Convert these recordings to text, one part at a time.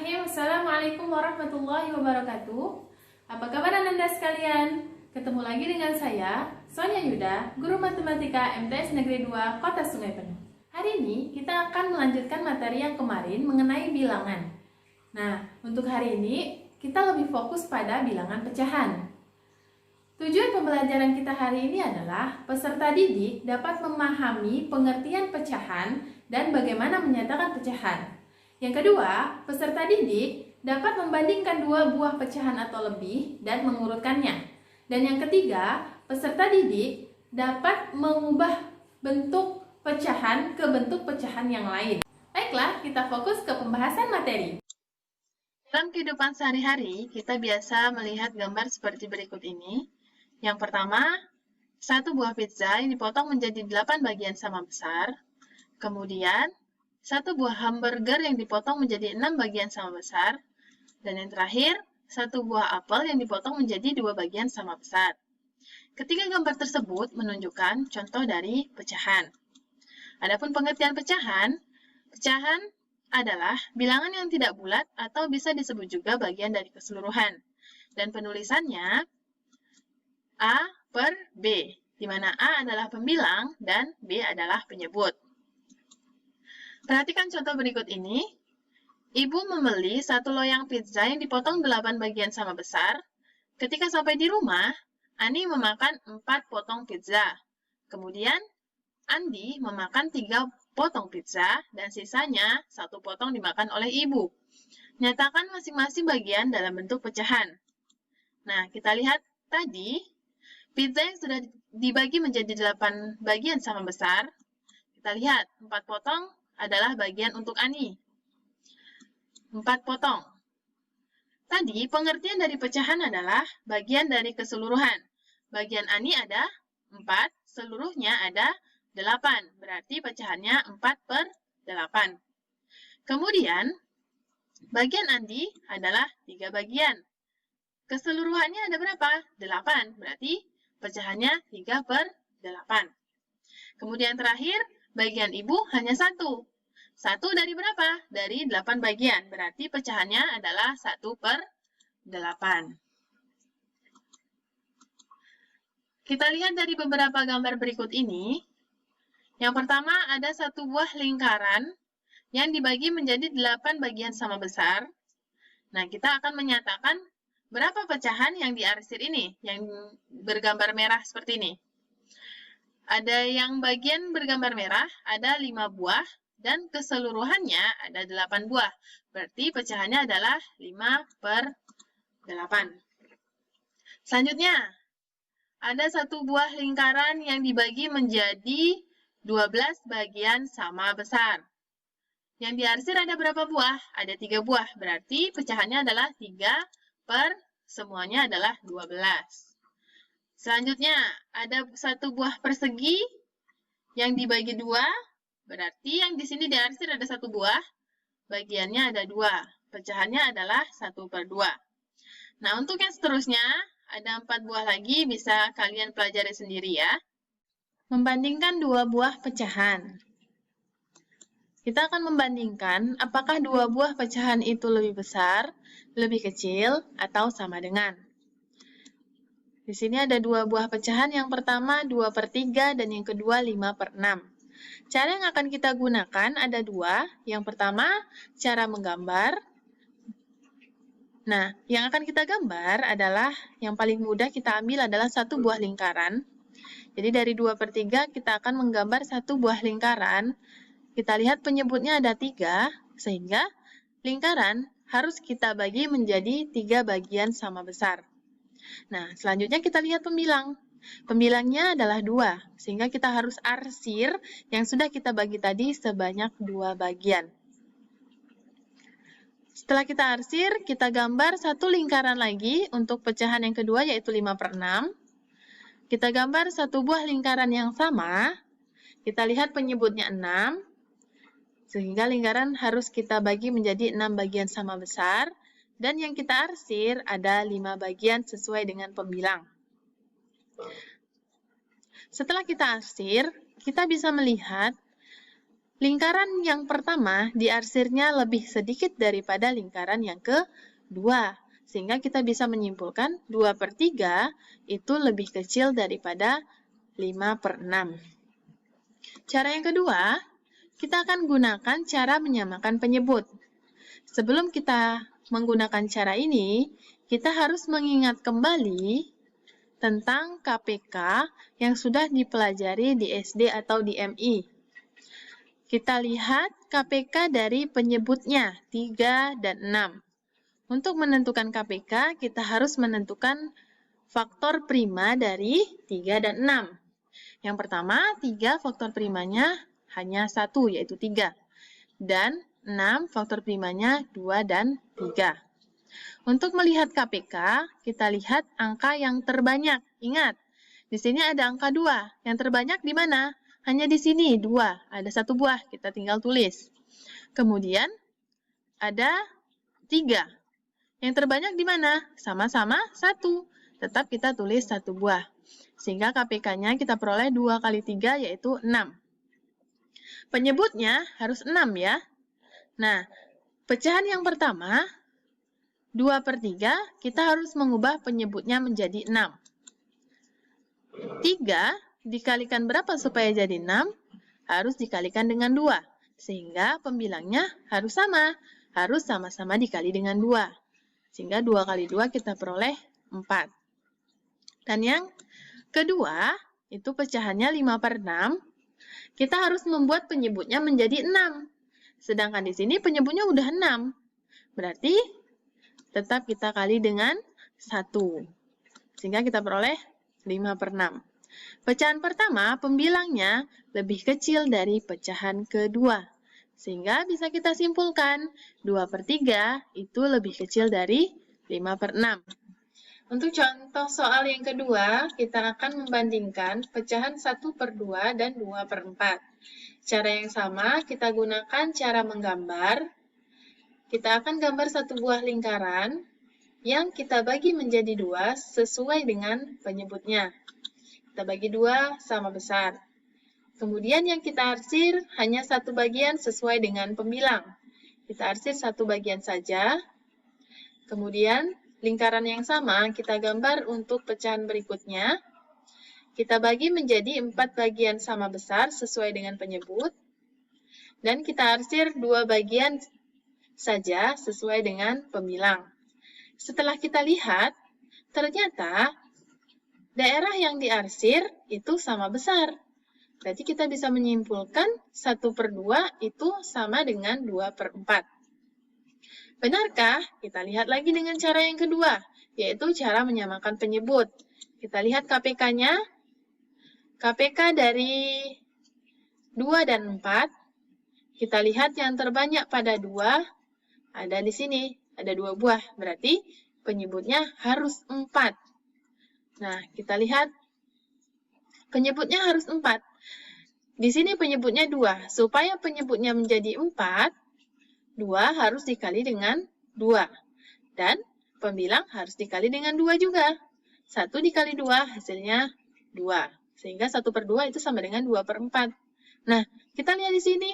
Bismillahirrahmanirrahim. Assalamualaikum warahmatullahi wabarakatuh. Apa kabar Anda sekalian? Ketemu lagi dengan saya, Sonia Yuda, Guru Matematika MTS Negeri 2, Kota Sungai Penuh. Hari ini kita akan melanjutkan materi yang kemarin mengenai bilangan. Nah, untuk hari ini kita lebih fokus pada bilangan pecahan. Tujuan pembelajaran kita hari ini adalah peserta didik dapat memahami pengertian pecahan dan bagaimana menyatakan pecahan. Yang kedua, peserta didik dapat membandingkan dua buah pecahan atau lebih dan mengurutkannya. Dan yang ketiga, peserta didik dapat mengubah bentuk pecahan ke bentuk pecahan yang lain. Baiklah, kita fokus ke pembahasan materi. Dalam kehidupan sehari-hari, kita biasa melihat gambar seperti berikut ini. Yang pertama, satu buah pizza yang dipotong menjadi 8 bagian sama besar. Kemudian, satu buah hamburger yang dipotong menjadi 6 bagian sama besar. Dan yang terakhir, satu buah apel yang dipotong menjadi 2 bagian sama besar. Ketiga gambar tersebut menunjukkan contoh dari pecahan. Adapun pengertian pecahan adalah bilangan yang tidak bulat atau bisa disebut juga bagian dari keseluruhan. Dan penulisannya A per B, di mana A adalah pembilang dan B adalah penyebut. Perhatikan contoh berikut ini. Ibu membeli satu loyang pizza yang dipotong 8 bagian sama besar. Ketika sampai di rumah, Ani memakan 4 potong pizza. Kemudian, Andi memakan 3 potong pizza dan sisanya 1 potong dimakan oleh ibu. Nyatakan masing-masing bagian dalam bentuk pecahan. Nah, kita lihat tadi, pizza yang sudah dibagi menjadi 8 bagian sama besar. Kita lihat, 4 potong adalah bagian untuk Ani. 4 potong. Tadi, pengertian dari pecahan adalah bagian dari keseluruhan. Bagian Ani ada 4, seluruhnya ada 8. Berarti pecahannya 4 per 8. Kemudian, bagian Andi adalah 3 bagian. Keseluruhannya ada berapa? 8. Berarti pecahannya 3 per 8. Kemudian terakhir, bagian ibu hanya 1. 1 dari berapa? Dari 8 bagian. Berarti pecahannya adalah 1 per 8. Kita lihat dari beberapa gambar berikut ini. Yang pertama ada satu buah lingkaran yang dibagi menjadi 8 bagian sama besar. Nah, kita akan menyatakan berapa pecahan yang diarsir ini, yang bergambar merah seperti ini. Ada yang bagian bergambar merah, ada 5 buah, dan keseluruhannya ada 8 buah. Berarti pecahannya adalah 5 per 8. Selanjutnya, ada satu buah lingkaran yang dibagi menjadi 12 bagian sama besar. Yang diarsir ada berapa buah? Ada 3 buah. Berarti pecahannya adalah 3 per semuanya adalah 12. Selanjutnya, ada satu buah persegi yang dibagi 2. Berarti yang di sini diarsir ada 1 buah, bagiannya ada 2. Pecahannya adalah 1 per 2. Nah, untuk yang seterusnya, ada 4 buah lagi, bisa kalian pelajari sendiri ya. Membandingkan 2 buah pecahan. Kita akan membandingkan apakah 2 buah pecahan itu lebih besar, lebih kecil, atau sama dengan. Di sini ada 2 buah pecahan, yang pertama 2 per 3 dan yang kedua 5 per 6. Cara yang akan kita gunakan ada 2. Yang pertama, cara menggambar. Nah, yang akan kita gambar adalah, yang paling mudah kita ambil adalah satu buah lingkaran. Jadi dari 2 per 3 kita akan menggambar satu buah lingkaran. Kita lihat penyebutnya ada 3, sehingga lingkaran harus kita bagi menjadi 3 bagian sama besar. Nah, selanjutnya kita lihat pembilang. Pembilangnya adalah 2, sehingga kita harus arsir yang sudah kita bagi tadi sebanyak 2 bagian. Setelah kita arsir, kita gambar satu lingkaran lagi untuk pecahan yang kedua, yaitu 5 per 6. Kita gambar satu buah lingkaran yang sama. Kita lihat penyebutnya 6, sehingga lingkaran harus kita bagi menjadi 6 bagian sama besar. Dan yang kita arsir ada 5 bagian sesuai dengan pembilang. Setelah kita arsir, kita bisa melihat Lingkaran yang pertama diarsirnya lebih sedikit daripada lingkaran yang kedua. Sehingga kita bisa menyimpulkan 2/3 itu lebih kecil daripada 5/6. Cara yang kedua, kita akan gunakan cara menyamakan penyebut. Sebelum kita menggunakan cara ini, kita harus mengingat kembali tentang KPK yang sudah dipelajari di SD atau di MI. Kita lihat KPK dari penyebutnya 3 dan 6. Untuk menentukan KPK, kita harus menentukan faktor prima dari 3 dan 6. Yang pertama, 3 faktor primanya hanya 1, yaitu 3. Dan 6 faktor primanya 2 dan 3. Untuk melihat KPK, kita lihat angka yang terbanyak. Ingat, di sini ada angka 2. Yang terbanyak di mana? Hanya di sini, 2. Ada 1 buah, kita tinggal tulis. Kemudian, ada 3. Yang terbanyak di mana? Sama-sama 1. Tetap kita tulis 1 buah. Sehingga KPK-nya kita peroleh 2 kali 3, yaitu 6. Penyebutnya harus 6 ya. Nah, pecahan yang pertama, 2/3, kita harus mengubah penyebutnya menjadi 6. 3 dikalikan berapa supaya jadi 6? Harus dikalikan dengan 2. Sehingga pembilangnya harus sama-sama dikali dengan 2. Sehingga 2 kali 2 kita peroleh 4. Dan yang kedua, itu pecahannya 5/6. Kita harus membuat penyebutnya menjadi 6. Sedangkan di sini penyebutnya udah 6. Berarti tetap kita kali dengan 1. Sehingga kita peroleh 5/6. Pecahan pertama, pembilangnya lebih kecil dari pecahan kedua. Sehingga bisa kita simpulkan 2/3 itu lebih kecil dari 5/6. Untuk contoh soal yang kedua, kita akan membandingkan pecahan 1/2 dan 2/4. Cara yang sama, kita gunakan cara menggambar. Kita akan gambar satu buah lingkaran yang kita bagi menjadi 2 sesuai dengan penyebutnya. Kita bagi 2 sama besar. Kemudian yang kita arsir hanya satu bagian sesuai dengan pembilang. Kita arsir satu bagian saja. Kemudian lingkaran yang sama kita gambar untuk pecahan berikutnya. Kita bagi menjadi 4 bagian sama besar sesuai dengan penyebut. Dan kita arsir 2 bagian saja sesuai dengan pembilang. Setelah kita lihat, ternyata daerah yang diarsir itu sama besar. Berarti kita bisa menyimpulkan 1/2 itu sama dengan 2/4. Benarkah? Kita lihat lagi dengan cara yang kedua, yaitu cara menyamakan penyebut. Kita lihat KPK-nya. KPK dari 2 dan 4. Kita lihat yang terbanyak pada 2 ada di sini. Ada 2 buah. Berarti penyebutnya harus 4. Nah, kita lihat penyebutnya harus 4. Di sini penyebutnya 2. Supaya penyebutnya menjadi 4, 2 harus dikali dengan 2. Dan pembilang harus dikali dengan 2 juga. 1 dikali 2 hasilnya 2. Sehingga 1/2 itu sama dengan 2/4. Nah, kita lihat di sini.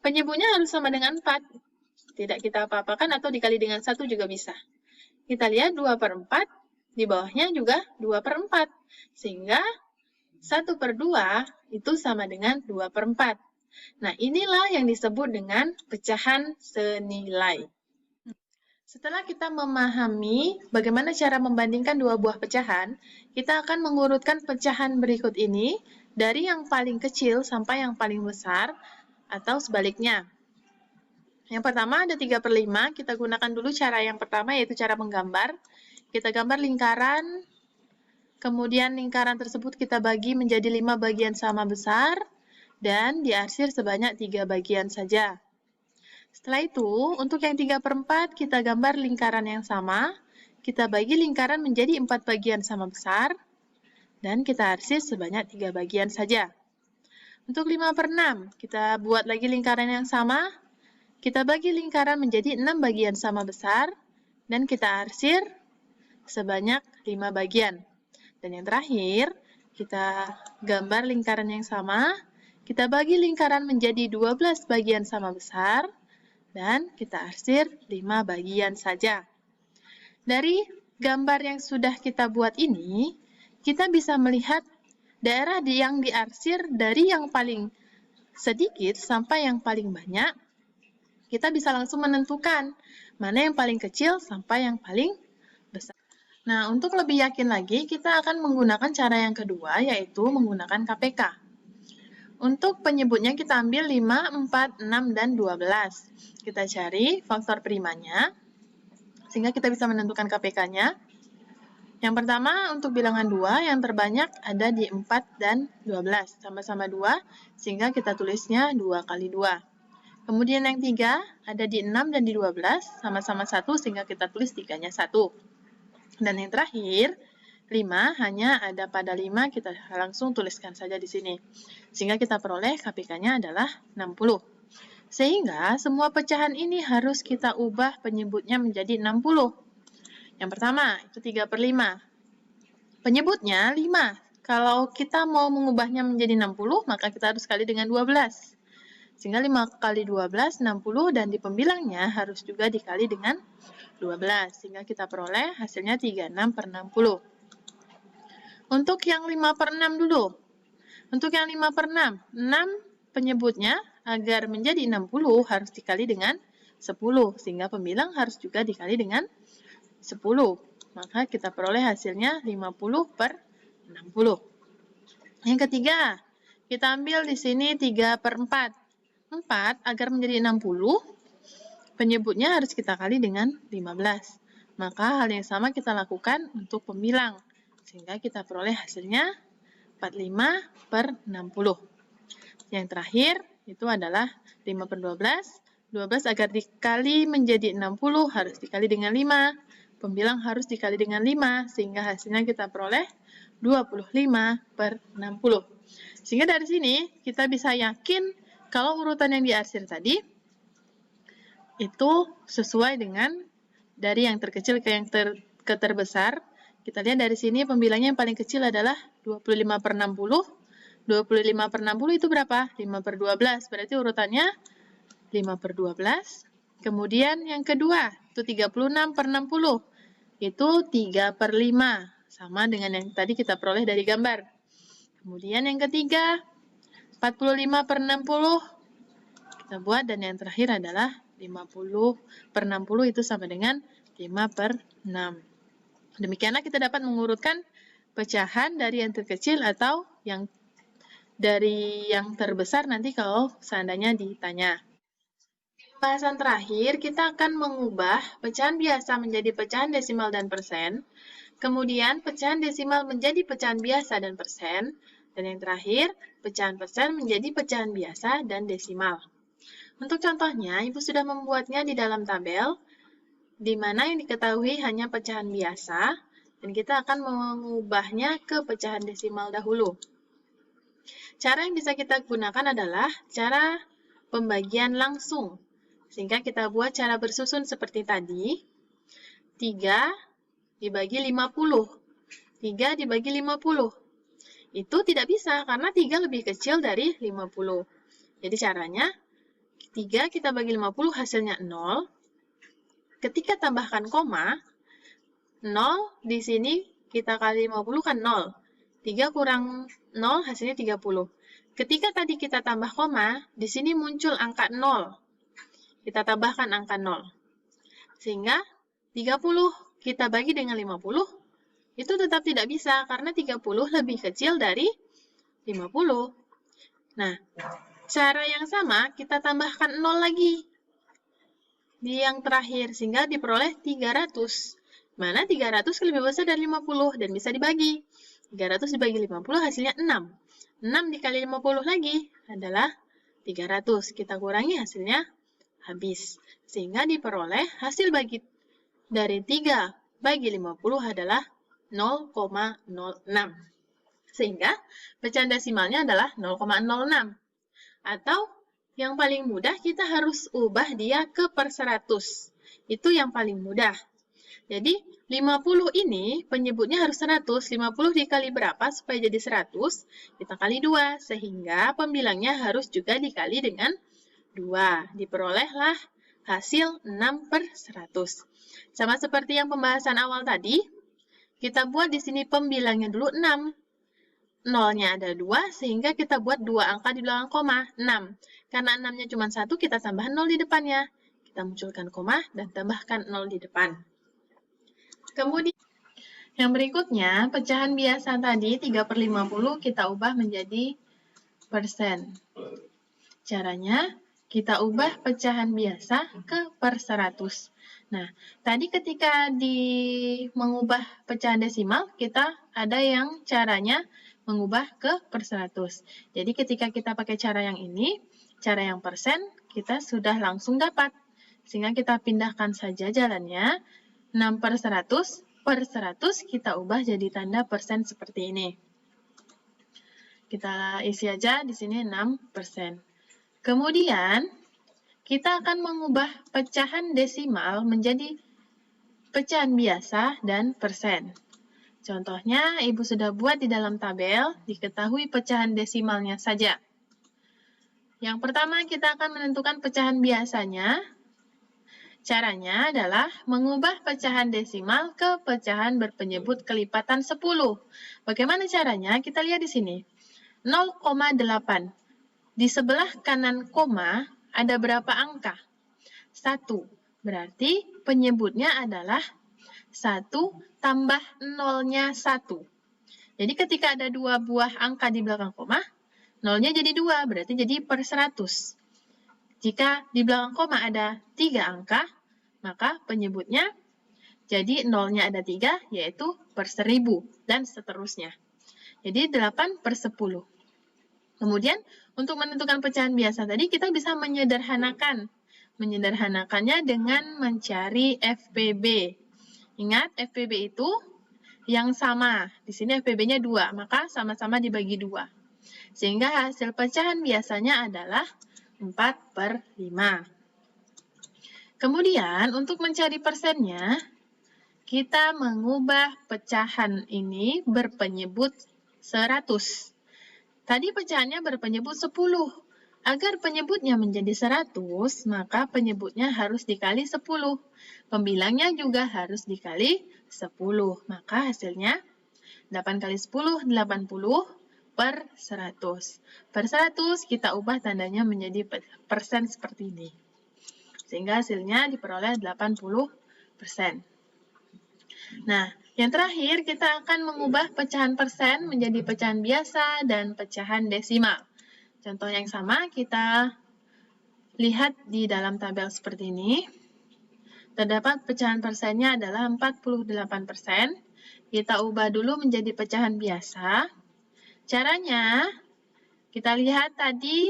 Penyebutnya harus sama dengan 4. Tidak kita apa-apakan atau dikali dengan 1 juga bisa. Kita lihat 2/4. Di bawahnya juga 2/4. Sehingga 1/2 itu sama dengan 2/4. Nah, inilah yang disebut dengan pecahan senilai. Setelah kita memahami bagaimana cara membandingkan dua buah pecahan, kita akan mengurutkan pecahan berikut ini dari yang paling kecil sampai yang paling besar, atau sebaliknya. Yang pertama ada 3/5, kita gunakan dulu cara yang pertama, yaitu cara menggambar. Kita gambar lingkaran, kemudian lingkaran tersebut kita bagi menjadi 5 bagian sama besar, dan diarsir sebanyak 3 bagian saja. Setelah itu, untuk yang 3/4, kita gambar lingkaran yang sama, kita bagi lingkaran menjadi 4 bagian sama besar, dan kita arsir sebanyak 3 bagian saja. Untuk 5/6, kita buat lagi lingkaran yang sama, kita bagi lingkaran menjadi 6 bagian sama besar, dan kita arsir sebanyak 5 bagian. Dan yang terakhir, kita gambar lingkaran yang sama, kita bagi lingkaran menjadi 12 bagian sama besar, dan kita arsir 5 bagian saja. Dari gambar yang sudah kita buat ini, kita bisa melihat daerah yang diarsir dari yang paling sedikit sampai yang paling banyak. Kita bisa langsung menentukan mana yang paling kecil sampai yang paling besar. Nah, untuk lebih yakin lagi, kita akan menggunakan cara yang kedua, yaitu menggunakan KPK. Untuk penyebutnya kita ambil 5, 4, 6, dan 12. Kita cari faktor primanya, sehingga kita bisa menentukan KPK-nya. Yang pertama, untuk bilangan 2, yang terbanyak ada di 4 dan 12. Sama-sama 2, sehingga kita tulisnya 2 kali 2. Kemudian yang 3, ada di 6 dan di 12, sama-sama 1, sehingga kita tulis 3-nya 1. Dan yang terakhir, 5 hanya ada pada 5, kita langsung tuliskan saja di sini. Sehingga kita peroleh KPK-nya adalah 60. Sehingga semua pecahan ini harus kita ubah penyebutnya menjadi 60. Yang pertama, itu 3/5. Penyebutnya 5. Kalau kita mau mengubahnya menjadi 60, maka kita harus kali dengan 12. Sehingga 5 kali 12, 60, dan di pembilangnya harus juga dikali dengan 12. Sehingga kita peroleh hasilnya 36/60. Untuk yang 5/6 dulu. Untuk yang 5/6, 6 penyebutnya agar menjadi 60 harus dikali dengan 10. Sehingga pembilang harus juga dikali dengan 10. Maka kita peroleh hasilnya 50/60. Yang ketiga, kita ambil di sini 3/4. 4 agar menjadi 60, penyebutnya harus kita kali dengan 15. Maka hal yang sama kita lakukan untuk pembilang. Sehingga kita peroleh hasilnya 45/60. Yang terakhir, itu adalah 5/12. 12 agar dikali menjadi 60 harus dikali dengan 5. Pembilang harus dikali dengan 5, sehingga hasilnya kita peroleh 25/60. Sehingga dari sini, kita bisa yakin kalau urutan yang diarsir tadi, itu sesuai dengan dari yang terkecil ke yang terbesar. Kita lihat dari sini pembilangnya yang paling kecil adalah 25/60. 25/60 itu berapa? 5/12. Berarti urutannya 5/12. Kemudian yang kedua, itu 36/60. Itu 3/5. Sama dengan yang tadi kita peroleh dari gambar. Kemudian yang ketiga, 45/60. Kita buat, dan yang terakhir adalah 50/60, itu sama dengan 5/6. Demikianlah kita dapat mengurutkan pecahan dari yang terkecil atau yang dari yang terbesar nanti kalau seandainya ditanya. Bahasan terakhir, kita akan mengubah pecahan biasa menjadi pecahan desimal dan persen, kemudian pecahan desimal menjadi pecahan biasa dan persen, dan yang terakhir, pecahan persen menjadi pecahan biasa dan desimal. Untuk contohnya, Ibu sudah membuatnya di dalam tabel, di mana yang diketahui hanya pecahan biasa, dan kita akan mengubahnya ke pecahan desimal dahulu. Cara yang bisa kita gunakan adalah cara pembagian langsung. Sehingga kita buat cara bersusun seperti tadi. 3 dibagi 50. 3 dibagi 50. Itu tidak bisa, karena 3 lebih kecil dari 50. Jadi caranya, 3 kita bagi 50 hasilnya 0. Ketika tambahkan koma, 0 di sini kita kali 50 kan 0. 3 kurang 0 hasilnya 30. Ketika tadi kita tambah koma, di sini muncul angka 0. Kita tambahkan angka 0. Sehingga 30 kita bagi dengan 50, itu tetap tidak bisa karena 30 lebih kecil dari 50. Nah, cara yang sama kita tambahkan 0 lagi di yang terakhir sehingga diperoleh 300. Mana 300 lebih besar dari 50 dan bisa dibagi. 300 dibagi 50 hasilnya 6. 6 dikali 50 lagi adalah 300. Kita kurangi hasilnya habis. Sehingga diperoleh hasil bagi dari 3 bagi 50 adalah 0,06. Sehingga pecahan desimalnya adalah 0,06. Atau yang paling mudah kita harus ubah dia ke per 100. Itu yang paling mudah. Jadi 50 ini penyebutnya harus 100. 50 dikali berapa supaya jadi 100? Kita kali 2. Sehingga pembilangnya harus juga dikali dengan 2. Diperolehlah hasil 6/100. Sama seperti yang pembahasan awal tadi, kita buat di sini pembilangnya dulu 6. Nolnya ada 2, sehingga kita buat 2 angka di belakang koma, 6. Karena 6-nya cuma 1, kita tambah 0 di depannya. Kita munculkan koma dan tambahkan 0 di depan. Kemudian, yang berikutnya, pecahan biasa tadi 3/50 kita ubah menjadi persen. Caranya, kita ubah pecahan biasa ke per 100. Nah, tadi ketika mengubah pecahan desimal, kita ada yang caranya mengubah ke per 100. Jadi ketika kita pakai cara yang ini, cara yang persen, kita sudah langsung dapat. Sehingga kita pindahkan saja jalannya, 6/100, per 100 kita ubah jadi tanda persen seperti ini. Kita isi aja di sini 6%. Kemudian, kita akan mengubah pecahan desimal menjadi pecahan biasa dan persen. Contohnya, Ibu sudah buat di dalam tabel, diketahui pecahan desimalnya saja. Yang pertama, kita akan menentukan pecahan biasanya. Caranya adalah mengubah pecahan desimal ke pecahan berpenyebut kelipatan 10. Bagaimana caranya? Kita lihat di sini. 0,8. Di sebelah kanan koma ada berapa angka? 1. Berarti penyebutnya adalah 1 tambah 0-nya 1. Jadi ketika ada 2 buah angka di belakang koma, 0-nya jadi 2, berarti jadi per 100. Jika di belakang koma ada 3 angka, maka penyebutnya jadi 0-nya ada 3, yaitu per 1000, dan seterusnya. Jadi 8/10. Kemudian, untuk menentukan pecahan biasa tadi, kita bisa menyederhanakan. Menyederhanakannya dengan mencari FPB. Ingat, FPB itu yang sama. Di sini FPB-nya 2, maka sama-sama dibagi 2. Sehingga hasil pecahan biasanya adalah 4/5. Kemudian, untuk mencari persennya, kita mengubah pecahan ini berpenyebut 100. Tadi pecahannya berpenyebut 10. Agar penyebutnya menjadi 100, maka penyebutnya harus dikali 10. Pembilangnya juga harus dikali 10. Maka hasilnya 8 kali 10, 80 per 100. Per 100 kita ubah tandanya menjadi persen seperti ini. Sehingga hasilnya diperoleh 80%. Nah, yang terakhir kita akan mengubah pecahan persen menjadi pecahan biasa dan pecahan desimal. Contoh yang sama kita lihat di dalam tabel seperti ini. Terdapat pecahan persennya adalah 48%. Kita ubah dulu menjadi pecahan biasa. Caranya, kita lihat tadi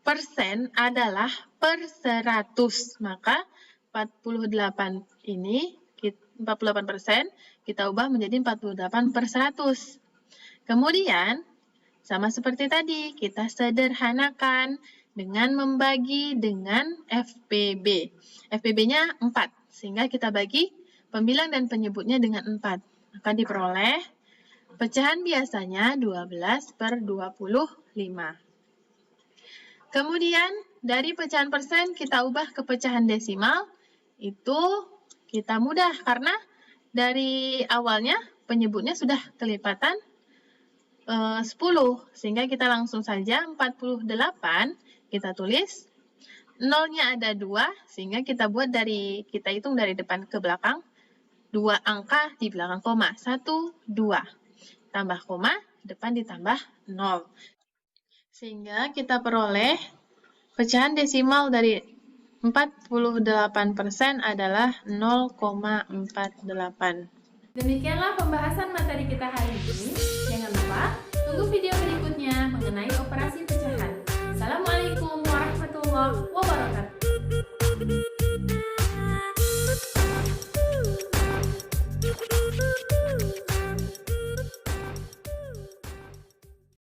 persen adalah per 100. Maka 48 ini, 48% kita ubah menjadi 48/100. Kemudian, sama seperti tadi, kita sederhanakan dengan membagi dengan FPB. FPB-nya 4, sehingga kita bagi pembilang dan penyebutnya dengan 4. Maka diperoleh pecahan biasanya 12/25. Kemudian, dari pecahan persen kita ubah ke pecahan desimal, itu kita mudah karena dari awalnya penyebutnya sudah kelipatan 10, sehingga kita langsung saja 48, kita tulis, 0-nya ada 2, sehingga kita hitung dari depan ke belakang, 2 angka di belakang koma, 1, 2. Tambah koma, depan ditambah 0. Sehingga kita peroleh pecahan desimal dari 48% adalah 0,48. Demikianlah pembahasan materi kita hari ini. Jangan lupa tunggu video berikutnya mengenai operasi